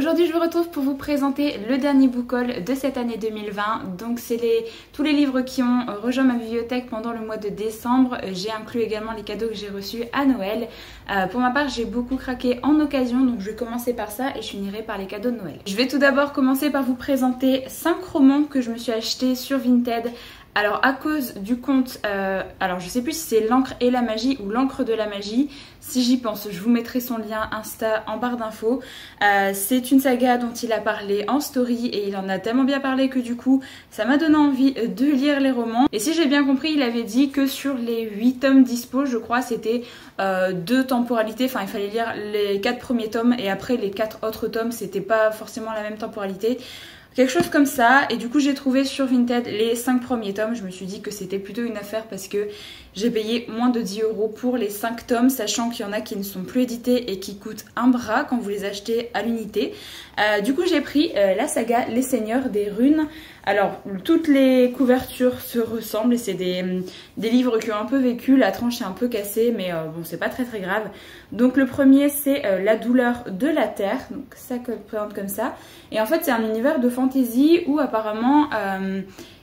Aujourd'hui je vous retrouve pour vous présenter le dernier book haul de cette année 2020. Donc c'est tous les livres qui ont rejoint ma bibliothèque pendant le mois de décembre. J'ai inclus également les cadeaux que j'ai reçus à Noël. Pour ma part j'ai beaucoup craqué en occasion, donc je vais commencer par ça et je finirai par les cadeaux de Noël. Je vais tout d'abord commencer par vous présenter 5 romans que je me suis achetés sur Vinted. Alors à cause du compte, alors je sais plus si c'est l'encre et la magie ou l'encre de la magie, si j'y pense je vous mettrai son lien Insta en barre d'infos. C'est une saga dont il a parlé en story et il en a tellement bien parlé que du coup ça m'a donné envie de lire les romans. Et si j'ai bien compris, il avait dit que sur les 8 tomes dispo, je crois c'était 2 temporalités, enfin il fallait lire les 4 premiers tomes et après les 4 autres tomes c'était pas forcément la même temporalité. Quelque chose comme ça, et du coup j'ai trouvé sur Vinted les 5 premiers tomes. Je me suis dit que c'était plutôt une affaire parce que j'ai payé moins de 10 € pour les 5 tomes, sachant qu'il y en a qui ne sont plus édités et qui coûtent un bras quand vous les achetez à l'unité. Du coup j'ai pris la saga Les Seigneurs des Runes. Alors toutes les couvertures se ressemblent et c'est des livres qui ont un peu vécu, la tranche est un peu cassée mais bon c'est pas très grave. Donc le premier c'est La douleur de la terre, donc ça présente comme ça. Et en fait c'est un univers de fantasy où apparemment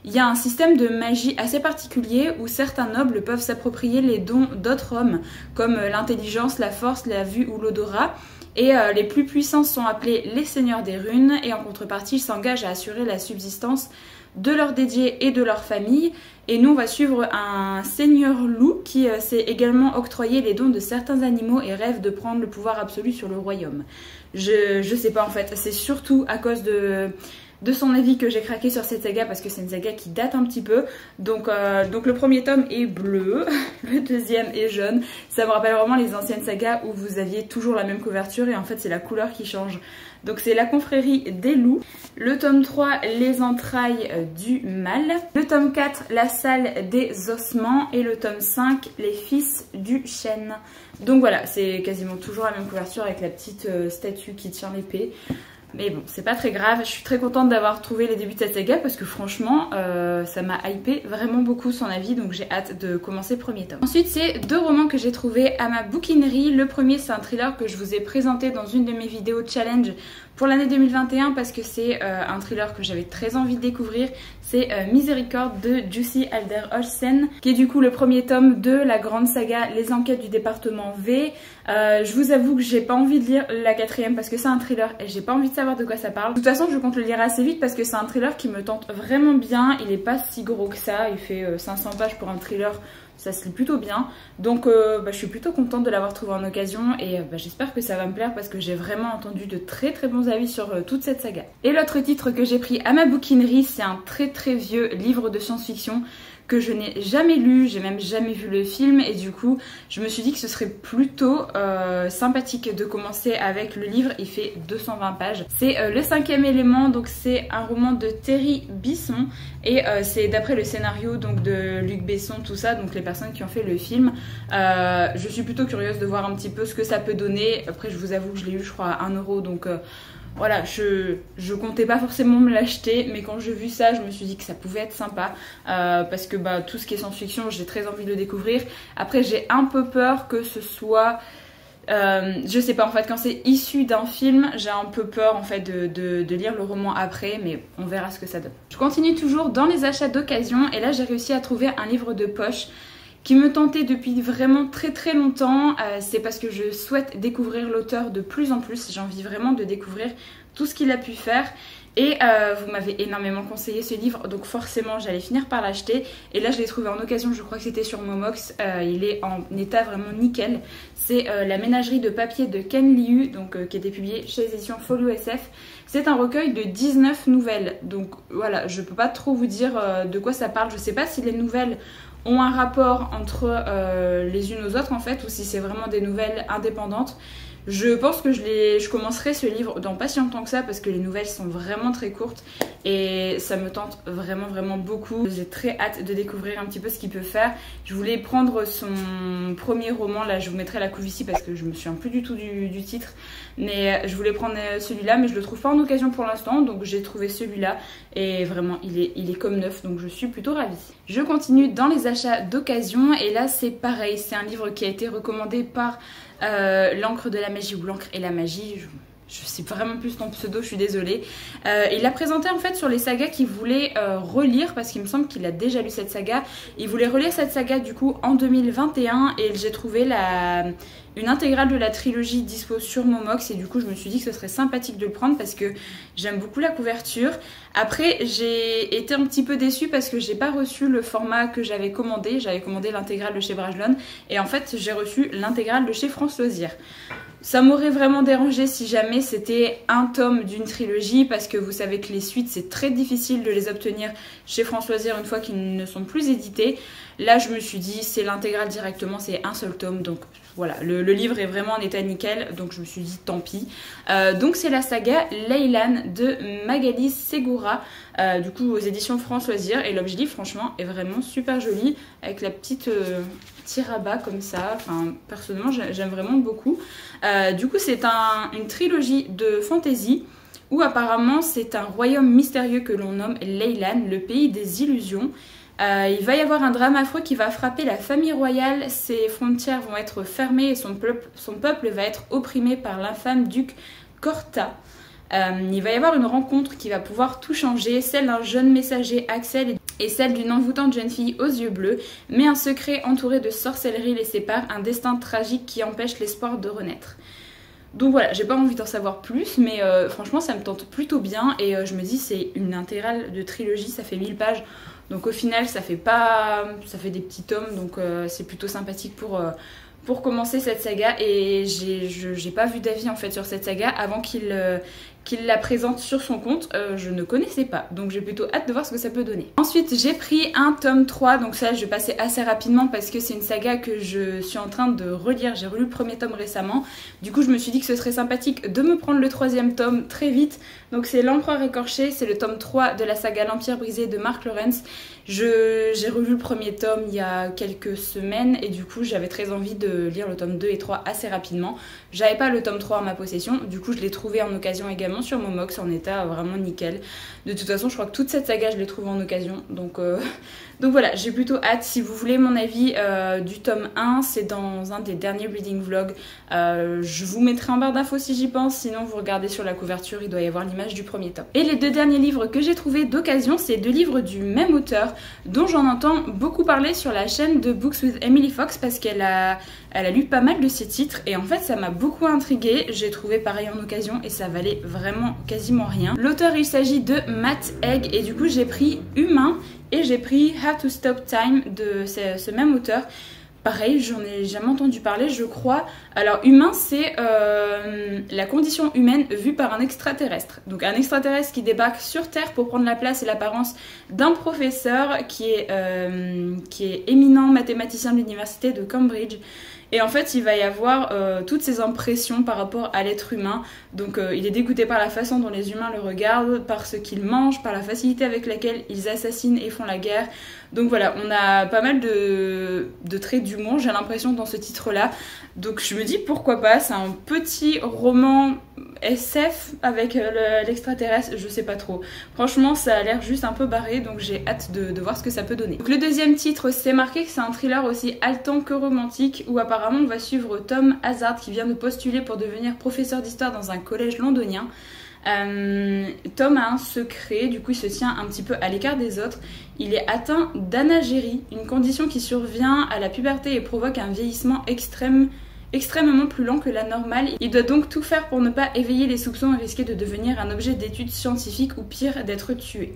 il y a un système de magie assez particulier où certains nobles peuvent s'approprier les dons d'autres hommes comme l'intelligence, la force, la vue ou l'odorat. Et les plus puissants sont appelés les Seigneurs des Runes et en contrepartie ils s'engagent à assurer la subsistance de leurs dédiés et de leur famille. Et nous on va suivre un seigneur loup qui s'est également octroyé les dons de certains animaux et rêve de prendre le pouvoir absolu sur le royaume. Je sais pas en fait, c'est surtout à cause de son avis que j'ai craqué sur cette saga parce que c'est une saga qui date un petit peu. Donc le premier tome est bleu, le deuxième est jaune. Ça me rappelle vraiment les anciennes sagas où vous aviez toujours la même couverture et en fait c'est la couleur qui change. Donc c'est La Confrérie des Loups. Le tome 3, Les Entrailles du Mal. Le tome 4, La Salle des Ossements. Et le tome 5, Les Fils du Chêne. Donc voilà, c'est quasiment toujours la même couverture avec la petite statue qui tient l'épée. Mais bon, c'est pas très grave, je suis très contente d'avoir trouvé les débuts de cette saga parce que franchement, ça m'a hypé vraiment beaucoup son avis, donc j'ai hâte de commencer le premier tome. Ensuite, c'est 2 romans que j'ai trouvés à ma bouquinerie. Le premier, c'est un thriller que je vous ai présenté dans une de mes vidéos challenge pour l'année 2021 parce que c'est un thriller que j'avais très envie de découvrir. C'est Miséricorde de Jussi Adler-Olsen, qui est du coup le premier tome de la grande saga Les Enquêtes du département V. Je vous avoue que j'ai pas envie de lire la 4e parce que c'est un thriller et j'ai pas envie de savoir de quoi ça parle. De toute façon, je compte le lire assez vite parce que c'est un thriller qui me tente vraiment bien. Il est pas si gros que ça, il fait 500 pages pour un thriller. Ça se lit plutôt bien, donc je suis plutôt contente de l'avoir trouvé en occasion et j'espère que ça va me plaire parce que j'ai vraiment entendu de très bons avis sur toute cette saga. Et l'autre titre que j'ai pris à ma bouquinerie, c'est un très vieux livre de science-fiction que je n'ai jamais lu, j'ai même jamais vu le film et du coup je me suis dit que ce serait plutôt sympathique de commencer avec le livre. Il fait 220 pages. C'est Le 5e élément, donc c'est un roman de Terry Bisson et c'est d'après le scénario donc de Luc Besson, tout ça, donc les personnes qui ont fait le film. Je suis plutôt curieuse de voir un petit peu ce que ça peut donner. Après je vous avoue que je l'ai eu je crois à 1 € donc voilà, je comptais pas forcément me l'acheter, mais quand j'ai vu ça, je me suis dit que ça pouvait être sympa parce que tout ce qui est science-fiction, j'ai très envie de le découvrir. Après, j'ai un peu peur que ce soit, je sais pas, en fait, quand c'est issu d'un film, j'ai un peu peur en fait de lire le roman après, mais on verra ce que ça donne. Je continue toujours dans les achats d'occasion et là, j'ai réussi à trouver un livre de poche qui me tentait depuis vraiment très longtemps. C'est parce que je souhaite découvrir l'auteur de plus en plus. J'ai envie vraiment de découvrir tout ce qu'il a pu faire. Et vous m'avez énormément conseillé ce livre, donc forcément j'allais finir par l'acheter. Et là je l'ai trouvé en occasion, je crois que c'était sur Momox. Il est en état vraiment nickel. C'est La ménagerie de papier de Ken Liu, donc, qui a été publié chez les éditions Folio SF. C'est un recueil de 19 nouvelles. Donc voilà, je peux pas trop vous dire de quoi ça parle. Je sais pas si les nouvelles ont un rapport entre les unes aux autres en fait, ou si c'est vraiment des nouvelles indépendantes. Je pense que je commencerai ce livre dans pas si longtemps que ça parce que les nouvelles sont vraiment très courtes et ça me tente vraiment beaucoup. J'ai très hâte de découvrir un petit peu ce qu'il peut faire. Je voulais prendre son premier roman, là je vous mettrai la couve ici parce que je me souviens plus du tout du titre, mais je voulais prendre celui-là mais je le trouve pas en occasion pour l'instant, donc j'ai trouvé celui-là et vraiment il est comme neuf, donc je suis plutôt ravie. Je continue dans les achats d'occasion et là c'est pareil, c'est un livre qui a été recommandé par l'encre de la magie ou l'encre et la magie, Je sais vraiment plus ton pseudo, je suis désolée. Il l'a présenté en fait sur les sagas qu'il voulait relire, parce qu'il me semble qu'il a déjà lu cette saga. Il voulait relire cette saga du coup en 2021 et j'ai trouvé une intégrale de la trilogie dispo sur Momox et du coup je me suis dit que ce serait sympathique de le prendre parce que j'aime beaucoup la couverture. Après j'ai été un petit peu déçue parce que j'ai pas reçu le format que j'avais commandé l'intégrale de chez Brajlon et en fait j'ai reçu l'intégrale de chez France Loisirs. Ça m'aurait vraiment dérangé si jamais c'était un tome d'une trilogie parce que vous savez que les suites c'est très difficile de les obtenir chez France Loisirs une fois qu'ils ne sont plus édités. Là je me suis dit c'est l'intégrale directement, c'est un seul tome donc voilà, le livre est vraiment en état nickel donc je me suis dit tant pis. Donc c'est la saga Leylan de Magali Segura du coup aux éditions France Loisirs et l'objet livre franchement est vraiment super joli avec la petite tirabat comme ça, enfin personnellement j'aime vraiment beaucoup. Du coup c'est une trilogie de fantasy où apparemment c'est un royaume mystérieux que l'on nomme Leylan, le pays des illusions. Il va y avoir un drame affreux qui va frapper la famille royale, ses frontières vont être fermées et son peuple va être opprimé par l'infâme duc Corta. Il va y avoir une rencontre qui va pouvoir tout changer, celle d'un jeune messager Axel et celle d'une envoûtante jeune fille aux yeux bleus, mais un secret entouré de sorcellerie les sépare, un destin tragique qui empêche l'espoir de renaître. Donc voilà, j'ai pas envie d'en savoir plus, mais franchement ça me tente plutôt bien et je me dis c'est une intégrale de trilogie, ça fait 1000 pages. Donc au final ça fait des petits tomes donc c'est plutôt sympathique pour commencer cette saga et j'ai pas vu d'avis en fait sur cette saga avant qu'il la présente sur son compte, je ne connaissais pas donc j'ai plutôt hâte de voir ce que ça peut donner. Ensuite j'ai pris un tome 3 donc ça je vais passer assez rapidement parce que c'est une saga que je suis en train de relire, j'ai relu le premier tome récemment du coup je me suis dit que ce serait sympathique de me prendre le troisième tome très vite. Donc c'est L'Empereur écorché, c'est le tome 3 de la saga L'Empire brisé de Mark Lawrence. J'ai relu le premier tome il y a quelques semaines et du coup j'avais très envie de lire le tome 2 et 3 assez rapidement. J'avais pas le tome 3 en ma possession, du coup je l'ai trouvé en occasion également sur Momox en état vraiment nickel. De toute façon je crois que toute cette saga je l'ai trouvée en occasion donc voilà, j'ai plutôt hâte. Si vous voulez mon avis du tome 1, c'est dans un des derniers reading vlogs. Je vous mettrai en barre d'infos si j'y pense, sinon vous regardez sur la couverture, il doit y avoir l'image du premier tome. Et les deux derniers livres que j'ai trouvés d'occasion, c'est deux livres du même auteur dont j'en entends beaucoup parler sur la chaîne de Books with Emily Fox parce qu'elle a lu pas mal de ses titres et en fait ça m'a beaucoup intriguée. J'ai trouvé pareil en occasion et ça valait vraiment quasiment rien. L'auteur il s'agit de Matt Haig et du coup j'ai pris Humain et j'ai pris How to Stop Time de ce même auteur. Pareil, j'en ai jamais entendu parler, je crois. Alors, Humain, c'est la condition humaine vue par un extraterrestre. Donc, un extraterrestre qui débarque sur Terre pour prendre la place et l'apparence d'un professeur qui est éminent mathématicien de l'université de Cambridge. Et en fait, il va y avoir toutes ces impressions par rapport à l'être humain. Donc, il est dégoûté par la façon dont les humains le regardent, par ce qu'ils mangent, par la facilité avec laquelle ils assassinent et font la guerre. Donc voilà, on a pas mal de traits d'humour, j'ai l'impression, dans ce titre-là. Donc je me dis pourquoi pas, c'est un petit roman SF avec l'extraterrestre, je sais pas trop. Franchement, ça a l'air juste un peu barré, donc j'ai hâte de voir ce que ça peut donner. Donc le deuxième titre, c'est marqué que c'est un thriller aussi haletant que romantique, où apparemment on va suivre Tom Hazard qui vient de postuler pour devenir professeur d'histoire dans un collège londonien. Tom a un secret, du coup il se tient un petit peu à l'écart des autres. Il est atteint d'anagérie, une condition qui survient à la puberté et provoque un vieillissement extrêmement plus lent que la normale. Il doit donc tout faire pour ne pas éveiller les soupçons et risquer de devenir un objet d'étude scientifique ou pire d'être tué.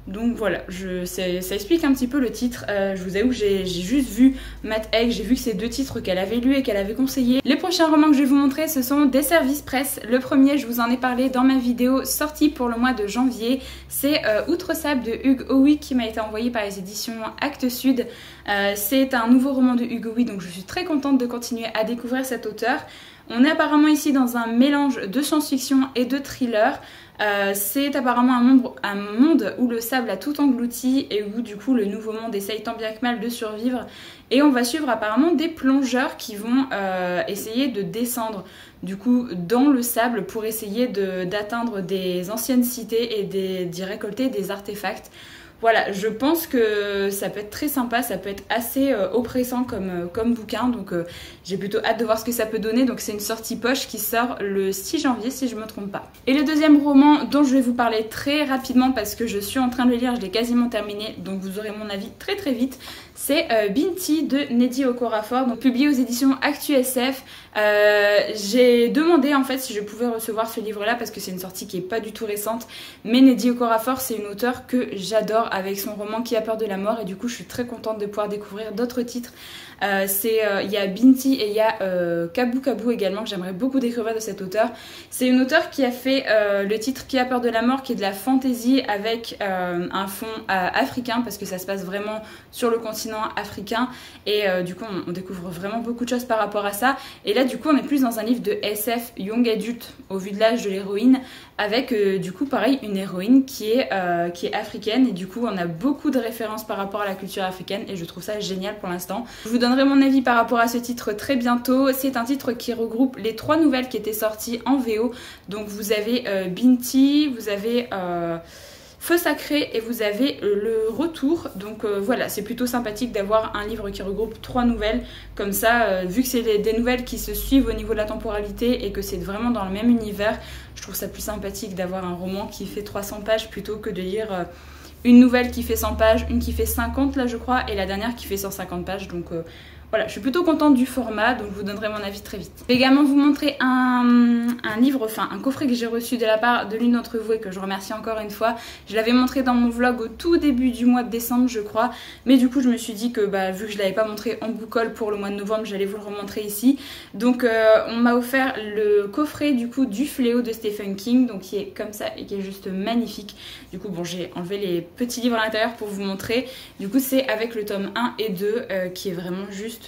Donc voilà, ça explique un petit peu le titre. Je vous avoue que j'ai juste vu Matt Haig, j'ai vu que c'est deux titres qu'elle avait lus et qu'elle avait conseillés. Les prochains romans que je vais vous montrer, ce sont des services presse. Le premier, je vous en ai parlé dans ma vidéo sortie pour le mois de janvier. C'est Outre Sable de Hugues Owi qui m'a été envoyé par les éditions Actes Sud. C'est un nouveau roman de Hugues Owi, donc je suis très contente de continuer à découvrir cet auteur. On est apparemment ici dans un mélange de science-fiction et de thriller. C'est apparemment un monde où le sable a tout englouti et où du coup le nouveau monde essaye tant bien que mal de survivre. Et on va suivre apparemment des plongeurs qui vont essayer de descendre du coup dans le sable pour essayer d'atteindre des anciennes cités et d'y récolter des artefacts. voilà, je pense que ça peut être très sympa, ça peut être assez oppressant comme bouquin, donc j'ai plutôt hâte de voir ce que ça peut donner. Donc c'est une sortie poche qui sort le 6 janvier si je me trompe pas. Et le deuxième roman dont je vais vous parler très rapidement parce que je suis en train de le lire, je l'ai quasiment terminé, donc vous aurez mon avis très très vite, c'est Binti de Nnedi Okorafor, donc publié aux éditions Actu SF. J'ai demandé en fait si je pouvais recevoir ce livre là parce que c'est une sortie qui est pas du tout récente, mais Nnedi Okorafor c'est une auteure que j'adore avec son roman Qui a peur de la mort, et du coup je suis très contente de pouvoir découvrir d'autres titres. Il y a Binti et il y a Kabu Kabu également que j'aimerais beaucoup découvrir de cet auteur. C'est une auteure qui a fait le titre Qui a peur de la mort, qui est de la fantasy avec un fond africain parce que ça se passe vraiment sur le continent africain, et du coup on découvre vraiment beaucoup de choses par rapport à ça. Et là du coup on est plus dans un livre de SF young adulte au vu de l'âge de l'héroïne, avec du coup pareil une héroïne qui est africaine, et du coup on a beaucoup de références par rapport à la culture africaine et je trouve ça génial pour l'instant. Je vous donnerai mon avis par rapport à ce titre très bientôt. C'est un titre qui regroupe les 3 nouvelles qui étaient sorties en VO. Donc vous avez Binti, vous avez Feu Sacré et vous avez Le Retour. Donc voilà, c'est plutôt sympathique d'avoir un livre qui regroupe 3 nouvelles. Comme ça, vu que c'est des nouvelles qui se suivent au niveau de la temporalité et que c'est vraiment dans le même univers, je trouve ça plus sympathique d'avoir un roman qui fait 300 pages plutôt que de lire une nouvelle qui fait 100 pages, une qui fait 50 là je crois, et la dernière qui fait 150 pages. Donc voilà, je suis plutôt contente du format, donc je vous donnerai mon avis très vite. Je vais également vous montrer un livre, enfin un coffret que j'ai reçu de la part de l'une d'entre vous et que je remercie encore une fois. Je l'avais montré dans mon vlog au tout début du mois de décembre je crois, mais du coup je me suis dit que vu que je ne l'avais pas montré en book haul pour le mois de novembre, j'allais vous le remontrer ici. Donc on m'a offert le coffret du coup du Fléau de Stephen King, donc qui est comme ça et qui est juste magnifique. Du coup bon, j'ai enlevé les petits livres à l'intérieur pour vous montrer. Du coup c'est avec le tome 1 et 2 qui est vraiment juste...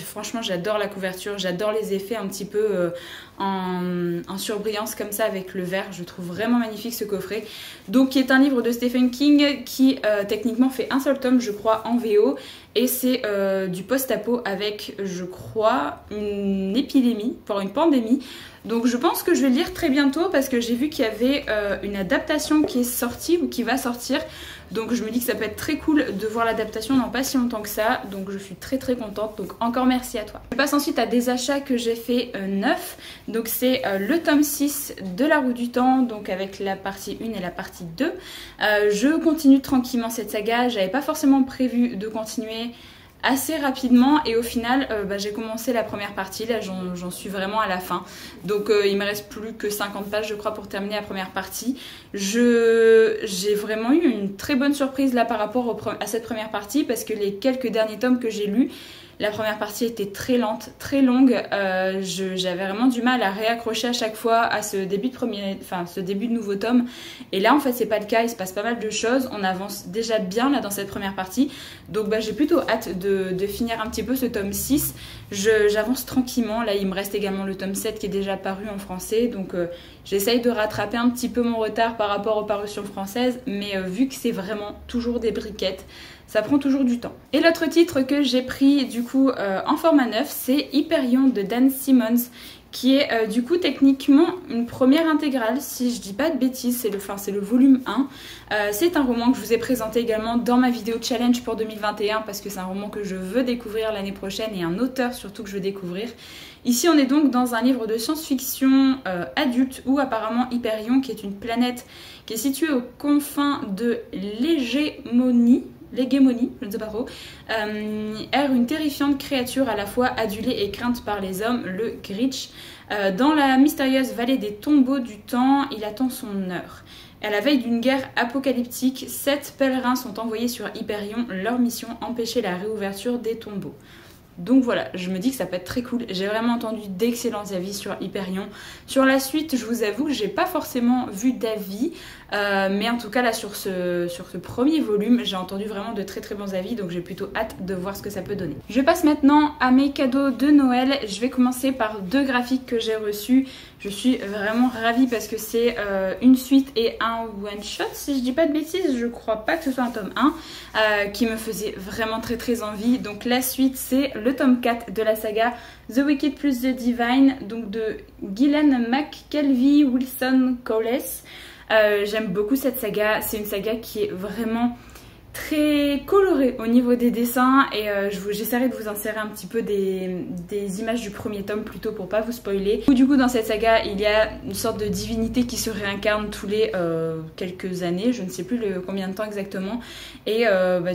Franchement j'adore la couverture, j'adore les effets un petit peu en surbrillance comme ça avec le vert. Je trouve vraiment magnifique ce coffret. Donc qui est un livre de Stephen King qui techniquement fait un seul tome je crois en VO, et c'est du post-apo avec je crois une épidémie, voire une pandémie. Donc je pense que je vais le lire très bientôt parce que j'ai vu qu'il y avait une adaptation qui est sortie ou qui va sortir. Donc je me dis que ça peut être très cool de voir l'adaptation dans pas si longtemps que ça. Donc je suis très très contente. Donc encore merci à toi. Je passe ensuite à des achats que j'ai fait neufs. Donc c'est le tome 6 de La Roue du Temps. Donc avec la partie 1 et la partie 2. Je continue tranquillement cette saga. J'avais pas forcément prévu de continuer assez rapidement, et au final j'ai commencé la première partie, là j'en suis vraiment à la fin, donc il me reste plus que 50 pages je crois pour terminer la première partie. J'ai vraiment eu une très bonne surprise là par rapport à cette première partie, parce que les quelques derniers tomes que j'ai lus, la première partie était très lente, très longue. J'avais vraiment du mal à réaccrocher à chaque fois à ce début de nouveau tome. Et là, en fait, c'est pas le cas. Il se passe pas mal de choses. On avance déjà bien là dans cette première partie. Donc, j'ai plutôt hâte de finir un petit peu ce tome 6. J'avance tranquillement. Là, il me reste également le tome 7 qui est déjà paru en français. Donc, j'essaye de rattraper un petit peu mon retard par rapport aux parutions françaises. Mais vu que c'est vraiment toujours des briquettes, ça prend toujours du temps. Et l'autre titre que j'ai pris du coup en format neuf, c'est Hyperion de Dan Simmons, qui est du coup techniquement une première intégrale, si je dis pas de bêtises, c'est le volume 1. C'est un roman que je vous ai présenté également dans ma vidéo challenge pour 2021, parce que c'est un roman que je veux découvrir l'année prochaine, et un auteur surtout que je veux découvrir. Ici on est donc dans un livre de science-fiction adulte, où apparemment Hyperion, qui est une planète qui est située aux confins de l'hégémonie, je ne sais pas trop, erre une terrifiante créature à la fois adulée et crainte par les hommes, le Gritch. Dans la mystérieuse vallée des tombeaux du temps, il attend son heure. À la veille d'une guerre apocalyptique, 7 pèlerins sont envoyés sur Hyperion. Leur mission, empêcher la réouverture des tombeaux. Donc voilà, je me dis que ça peut être très cool. J'ai vraiment entendu d'excellents avis sur Hyperion. Sur la suite, je vous avoue que j'ai pas forcément vu d'avis, mais en tout cas là sur ce premier volume, j'ai entendu vraiment de très très bons avis, donc j'ai plutôt hâte de voir ce que ça peut donner. Je passe maintenant à mes cadeaux de Noël. Je vais commencer par 2 graphiques que j'ai reçus. Je suis vraiment ravie parce que c'est une suite et un one shot, si je dis pas de bêtises. Je crois pas que ce soit un tome 1 qui me faisait vraiment très très envie. Donc la suite, c'est le tome 4 de la saga The Wicked plus The Divine, donc de Gillian McKelvey Wilson Cowles. J'aime beaucoup cette saga. C'est une saga qui est vraiment très coloré au niveau des dessins et j'essaierai de vous insérer un petit peu des images du premier tome plutôt pour pas vous spoiler. Du coup dans cette saga il y a une sorte de divinité qui se réincarne tous les quelques années, je ne sais plus combien de temps exactement, et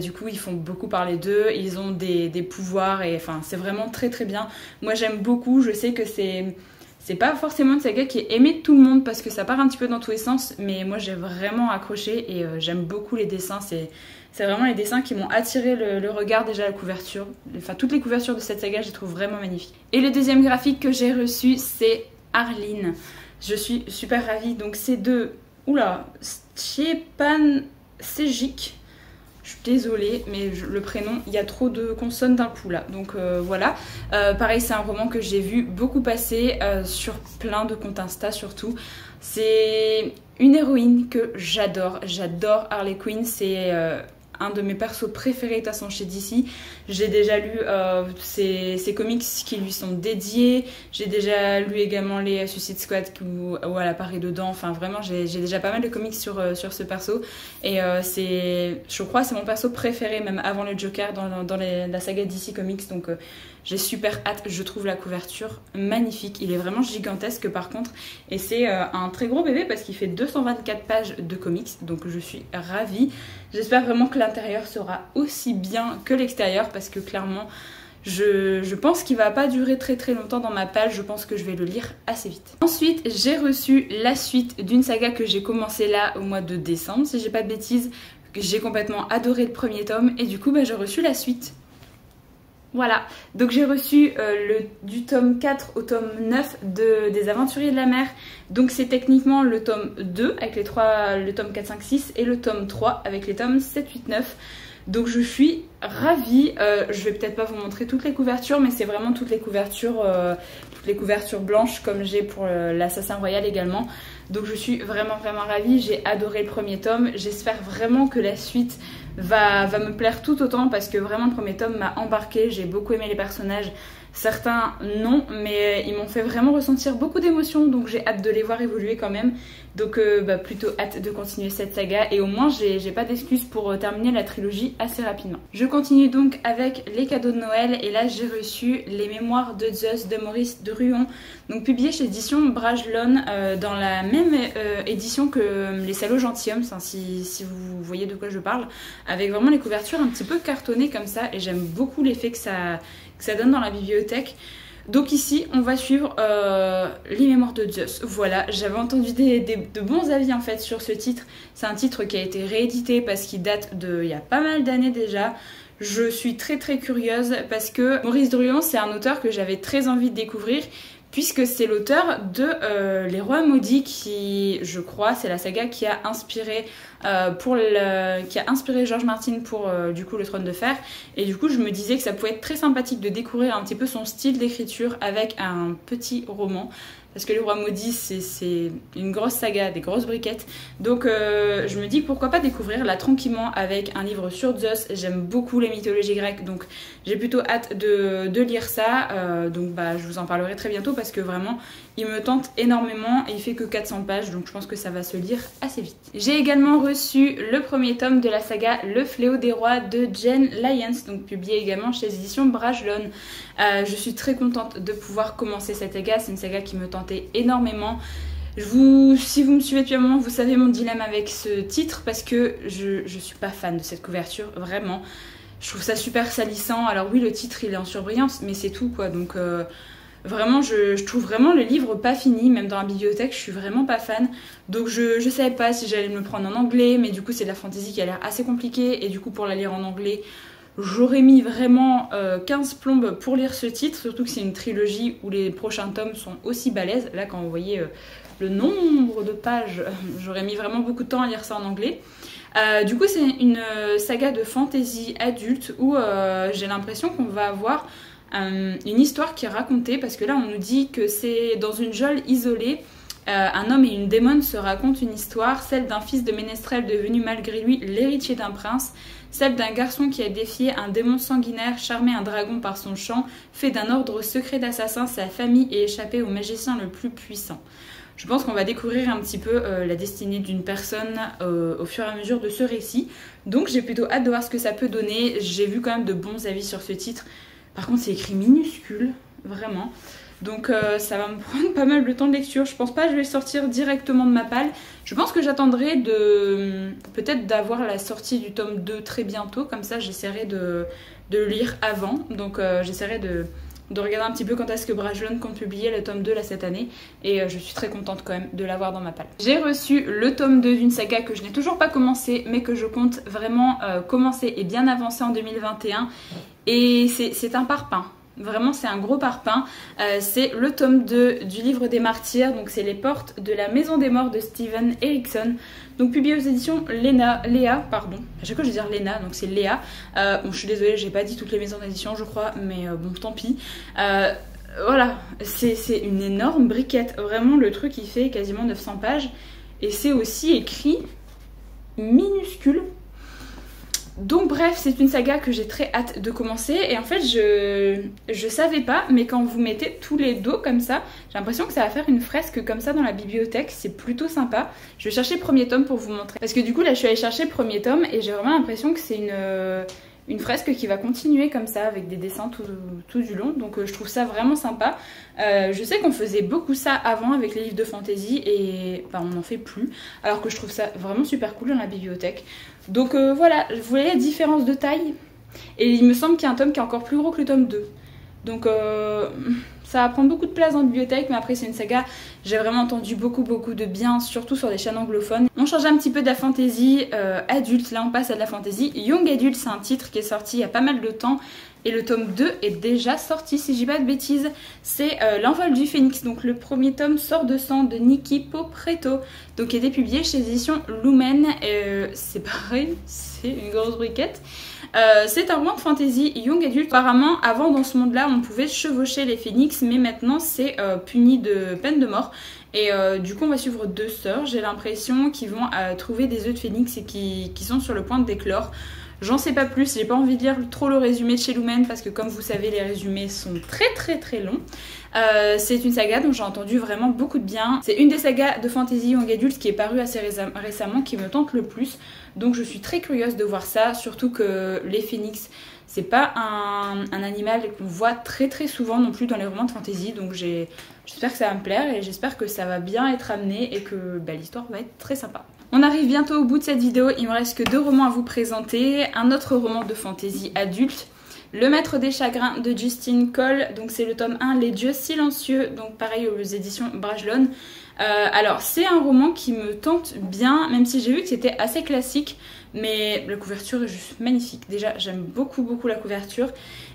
du coup ils font beaucoup parler d'eux, ils ont des pouvoirs et enfin c'est vraiment très très bien. Moi j'aime beaucoup, je sais que c'est pas forcément une saga qui est aimée de tout le monde parce que ça part un petit peu dans tous les sens, mais moi j'ai vraiment accroché et j'aime beaucoup les dessins. C'est vraiment les dessins qui m'ont attiré le regard, déjà la couverture. Enfin toutes les couvertures de cette saga je les trouve vraiment magnifiques. Et le deuxième graphique que j'ai reçu c'est Arline. Je suis super ravie, donc c'est de Stjepan Sejic. Je suis désolée, mais le prénom, il y a trop de consonnes d'un coup là. Donc voilà. Pareil, c'est un roman que j'ai vu beaucoup passer sur plein de comptes Insta surtout. C'est une héroïne que j'adore. J'adore Harley Quinn. C'est un de mes persos préférés de toute façon chez DC. J'ai déjà lu ses comics qui lui sont dédiés. J'ai déjà lu également les Suicide Squad où elle apparaît dedans. Enfin vraiment j'ai déjà pas mal de comics sur ce perso. Et je crois c'est mon perso préféré même avant le Joker dans la saga DC Comics. Donc j'ai super hâte. Je trouve la couverture magnifique. Il est vraiment gigantesque par contre. Et c'est un très gros bébé parce qu'il fait 224 pages de comics. Donc je suis ravie. J'espère vraiment que l'intérieur sera aussi bien que l'extérieur parce que clairement je pense qu'il va pas durer très très longtemps dans ma page. Je pense que je vais le lire assez vite. Ensuite j'ai reçu la suite d'une saga que j'ai commencé là au mois de décembre si j'ai pas de bêtises. J'ai complètement adoré le premier tome et du coup j'ai reçu la suite. Voilà, donc j'ai reçu du tome 4 au tome 9 des Aventuriers de la Mer. Donc c'est techniquement le tome 2 avec le tome 4, 5, 6 et le tome 3 avec les tomes 7, 8, 9. Donc je suis ravie. Je vais peut-être pas vous montrer toutes les couvertures, mais c'est vraiment toutes les couvertures blanches comme j'ai pour l'Assassin Royal également. Donc je suis vraiment ravie. J'ai adoré le premier tome. J'espère vraiment que la suite va me plaire tout autant parce que vraiment le premier tome m'a embarqué. J'ai beaucoup aimé les personnages. Certains non, mais ils m'ont fait vraiment ressentir beaucoup d'émotions, donc j'ai hâte de les voir évoluer quand même. Donc plutôt hâte de continuer cette saga et au moins j'ai pas d'excuses pour terminer la trilogie assez rapidement. Je continue donc avec les cadeaux de Noël et là j'ai reçu les mémoires de Zeus de Maurice Druon, donc publié chez édition Brajlon dans la même édition que les Salauds Gentilshommes, si vous voyez de quoi je parle, avec vraiment les couvertures un petit peu cartonnées comme ça et j'aime beaucoup l'effet que ça donne dans la bibliothèque. Donc ici on va suivre les mémoires de Zeus. Voilà, j'avais entendu de bons avis en fait sur ce titre. C'est un titre qui a été réédité parce qu'il date il y a pas mal d'années déjà. Je suis très curieuse parce que Maurice Druon c'est un auteur que j'avais très envie de découvrir puisque c'est l'auteur de Les Rois Maudits qui, je crois, c'est la saga qui a inspiré George Martin pour du coup le Trône de Fer. Et du coup je me disais que ça pouvait être très sympathique de découvrir un petit peu son style d'écriture avec un petit roman. Parce que Les Rois Maudits c'est une grosse saga, des grosses briquettes. Donc je me dis pourquoi pas découvrir là tranquillement avec un livre sur Zeus. J'aime beaucoup les mythologies grecques donc j'ai plutôt hâte de lire ça. Donc je vous en parlerai très bientôt parce que vraiment il me tente énormément et il fait que 400 pages donc je pense que ça va se lire assez vite. J'ai également reçu le premier tome de la saga Le Fléau des Rois de Jenn Lyons, donc publié également chez les éditions Brajlon. Je suis très contente de pouvoir commencer cette saga, c'est une saga qui me tentait énormément. Si vous me suivez depuis un moment, vous savez mon dilemme avec ce titre parce que je suis pas fan de cette couverture, vraiment. Je trouve ça super salissant. Alors oui, le titre il est en surbrillance, mais c'est tout quoi. Donc vraiment, je trouve vraiment le livre pas fini, même dans la bibliothèque, je suis vraiment pas fan. Donc je savais pas si j'allais me le prendre en anglais, mais du coup c'est de la fantasy qui a l'air assez compliquée et du coup pour la lire en anglais, j'aurais mis vraiment 15 plombes pour lire ce titre, surtout que c'est une trilogie où les prochains tomes sont aussi balèzes. Là quand vous voyez le nombre de pages, j'aurais mis vraiment beaucoup de temps à lire ça en anglais. Du coup c'est une saga de fantasy adulte où j'ai l'impression qu'on va avoir une histoire qui est racontée parce que là on nous dit que c'est dans une geôle isolée. Un homme et une démone se racontent une histoire, celle d'un fils de ménestrel devenu malgré lui l'héritier d'un prince, celle d'un garçon qui a défié un démon sanguinaire, charmé un dragon par son chant, fait d'un ordre secret d'assassins sa famille et échappé au magicien le plus puissant. je pense qu'on va découvrir un petit peu la destinée d'une personne au fur et à mesure de ce récit. Donc j'ai plutôt hâte de voir ce que ça peut donner. J'ai vu quand même de bons avis sur ce titre. Par contre c'est écrit minuscule, vraiment. Donc ça va me prendre pas mal de temps de lecture. Je pense pas que je vais le sortir directement de ma palle. Je pense que j'attendrai peut-être d'avoir la sortie du tome 2 très bientôt. Comme ça j'essaierai de le lire avant. Donc j'essaierai de regarder un petit peu quand est-ce que Brajlon compte publier le tome 2 là cette année. Et je suis très contente quand même de l'avoir dans ma palle. J'ai reçu le tome 2 d'une saga que je n'ai toujours pas commencé, mais que je compte vraiment commencer et bien avancer en 2021. Et c'est un parpaing. Vraiment c'est un gros parpaing. C'est le tome 2 du livre des martyrs. Donc c'est les portes de la maison des morts de Steven Erikson. Donc publié aux éditions Léa, pardon. À chaque fois je vais dire Léna, donc c'est Léa. Bon je suis désolée, j'ai pas dit toutes les maisons d'édition je crois, mais bon tant pis. Voilà, c'est une énorme briquette. Vraiment le truc il fait quasiment 900 pages. Et c'est aussi écrit minuscule. Donc bref, c'est une saga que j'ai très hâte de commencer. Et en fait, je savais pas, mais quand vous mettez tous les dos comme ça, j'ai l'impression que ça va faire une fresque comme ça dans la bibliothèque. C'est plutôt sympa. Je vais chercher le premier tome pour vous montrer. Parce que du coup, là, je suis allée chercher le premier tome et j'ai vraiment l'impression que c'est une fresque qui va continuer comme ça avec des dessins tout du long. Donc je trouve ça vraiment sympa. Je sais qu'on faisait beaucoup ça avant avec les livres de fantasy et bah, on n'en fait plus. Alors que je trouve ça vraiment super cool dans la bibliothèque. Donc voilà, vous voyez la différence de taille. Et il me semble qu'il y a un tome qui est encore plus gros que le tome 2. Donc ça va prendre beaucoup de place dans la bibliothèque, mais après c'est une saga, j'ai vraiment entendu beaucoup de bien, surtout sur des chaînes anglophones. On change un petit peu de la fantasy adulte, là on passe à de la fantasy young adult, c'est un titre qui est sorti il y a pas mal de temps. Et le tome 2 est déjà sorti, si je dis pas de bêtises. C'est L'envol du phénix. Donc le premier tome sort de sang de Nikki Popretto. Donc qui a été publié chez les éditions Lumen. C'est pareil, c'est une grosse briquette. C'est un roman de fantasy young adulte. Apparemment, avant dans ce monde-là, on pouvait chevaucher les phénix, mais maintenant c'est puni de peine de mort. Et du coup, on va suivre deux sœurs. J'ai l'impression qu'ils vont trouver des œufs de phénix et qui sont sur le point de d'éclore. J'en sais pas plus, j'ai pas envie de lire trop le résumé de chez Lumen parce que comme vous savez les résumés sont très longs. C'est une saga dont j'ai entendu vraiment beaucoup de bien. C'est une des sagas de fantasy young adult qui est parue assez récemment qui me tente le plus. Donc je suis très curieuse de voir ça, surtout que les phénix c'est pas un animal qu'on voit très souvent non plus dans les romans de fantasy. Donc j'espère que ça va me plaire et j'espère que ça va bien être amené et que bah, l'histoire va être très sympa. On arrive bientôt au bout de cette vidéo, il me reste que 2 romans à vous présenter. Un autre roman de fantasy adulte, Le Maître des Chagrins de Justine Cole. Donc c'est le tome 1, Les Dieux Silencieux, donc pareil aux éditions Brajlon. Alors c'est un roman qui me tente bien, même si j'ai vu que c'était assez classique. Mais la couverture est juste magnifique. Déjà, j'aime beaucoup la couverture.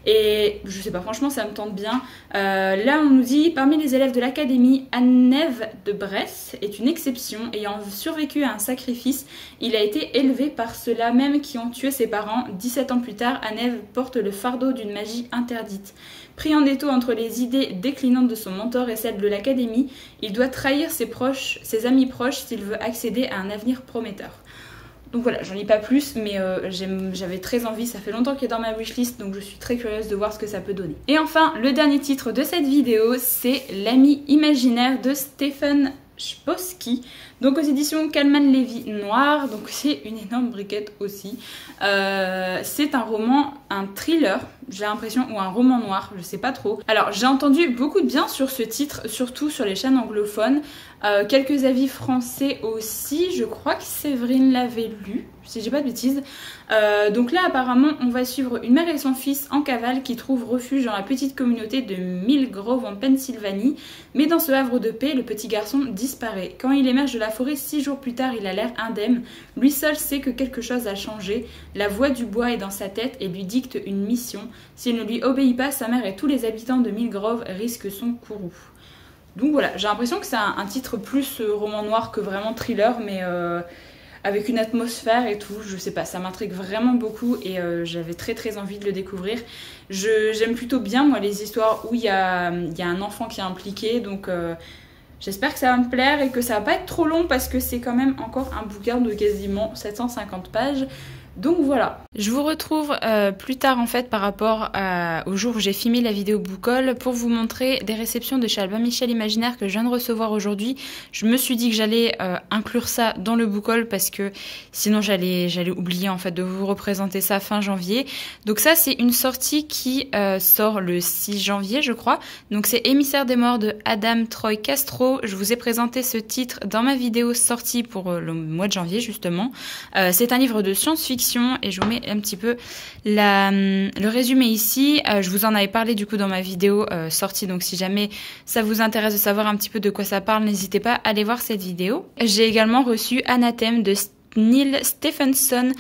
Et je sais pas, franchement, ça me tente bien. Là, on nous dit, parmi les élèves de l'académie, Annève de Bresse est une exception. Ayant survécu à un sacrifice, il a été élevé par ceux-là même qui ont tué ses parents. 17 ans plus tard, Annève porte le fardeau d'une magie interdite. Pris en étau entre les idées déclinantes de son mentor et celles de l'académie, il doit trahir ses amis proches s'il veut accéder à un avenir prometteur. Donc voilà, j'en lis pas plus, mais j'avais très envie, ça fait longtemps qu'il est dans ma wishlist, donc je suis très curieuse de voir ce que ça peut donner. Et enfin, le dernier titre de cette vidéo, c'est L'ami imaginaire de Stephen Chbosky, donc aux éditions Kalman Levy Noir, donc c'est une énorme briquette aussi. C'est un roman, un thriller, j'ai l'impression, ou un roman noir, je sais pas trop. Alors j'ai entendu beaucoup de bien sur ce titre, surtout sur les chaînes anglophones. Quelques avis français aussi, je crois que Séverine l'avait lu, si j'ai pas de bêtises. Donc là apparemment on va suivre une mère et son fils en cavale qui trouvent refuge dans la petite communauté de Mill Grove en Pennsylvanie. Mais dans ce havre de paix, le petit garçon disparaît. Quand il émerge de la forêt 6 jours plus tard, il a l'air indemne. Lui seul sait que quelque chose a changé. La voix du bois est dans sa tête et lui dicte une mission. S'il ne lui obéit pas, sa mère et tous les habitants de Mill Grove risquent son courroux. Donc voilà, j'ai l'impression que c'est un titre plus roman noir que vraiment thriller, mais avec une atmosphère et tout, je sais pas, ça m'intrigue vraiment beaucoup et j'avais très envie de le découvrir. J'aime plutôt bien moi les histoires où il y a un enfant qui est impliqué, donc j'espère que ça va me plaire et que ça va pas être trop long parce que c'est quand même encore un bouquin de quasiment 750 pages. Donc voilà. Je vous retrouve plus tard en fait par rapport au jour où j'ai filmé la vidéo book haul pour vous montrer des réceptions de chez Albin Michel Imaginaire que je viens de recevoir aujourd'hui. Je me suis dit que j'allais inclure ça dans le book haul parce que sinon j'allais oublier en fait de vous représenter ça fin janvier. Donc ça c'est une sortie qui sort le 6 janvier je crois. Donc c'est Émissaire des morts de Adam Troy Castro. Je vous ai présenté ce titre dans ma vidéo sortie pour le mois de janvier justement. C'est un livre de science-fiction et je vous mets un petit peu le résumé ici. Je vous en avais parlé du coup dans ma vidéo sortie, donc si jamais ça vous intéresse de savoir un petit peu de quoi ça parle, n'hésitez pas à aller voir cette vidéo. J'ai également reçu Anathème de Neil Stephenson,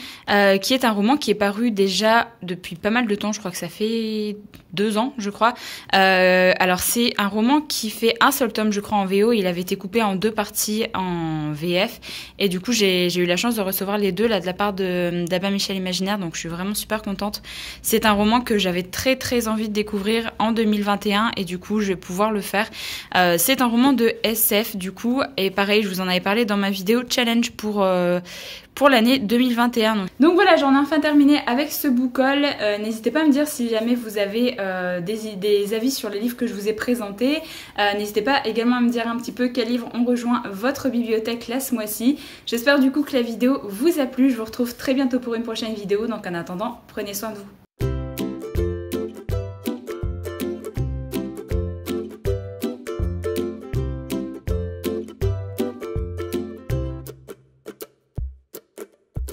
qui est un roman qui est paru déjà depuis pas mal de temps, je crois que ça fait 2 ans, je crois. Alors c'est un roman qui fait un seul tome, je crois, en VO. Il avait été coupé en 2 parties en VF, et du coup j'ai eu la chance de recevoir les deux là de la part d'Albin Michel Imaginaire, donc je suis vraiment super contente. C'est un roman que j'avais très envie de découvrir en 2021, et du coup je vais pouvoir le faire. C'est un roman de SF du coup, et pareil, je vous en avais parlé dans ma vidéo challenge pour l'année 2021. Donc voilà, j'en ai enfin terminé avec ce book haul. N'hésitez pas à me dire si jamais vous avez des avis sur les livres que je vous ai présentés. N'hésitez pas également à me dire un petit peu quels livres ont rejoint votre bibliothèque là ce mois-ci. J'espère du coup que la vidéo vous a plu. Je vous retrouve très bientôt pour une prochaine vidéo. Donc en attendant, prenez soin de vous.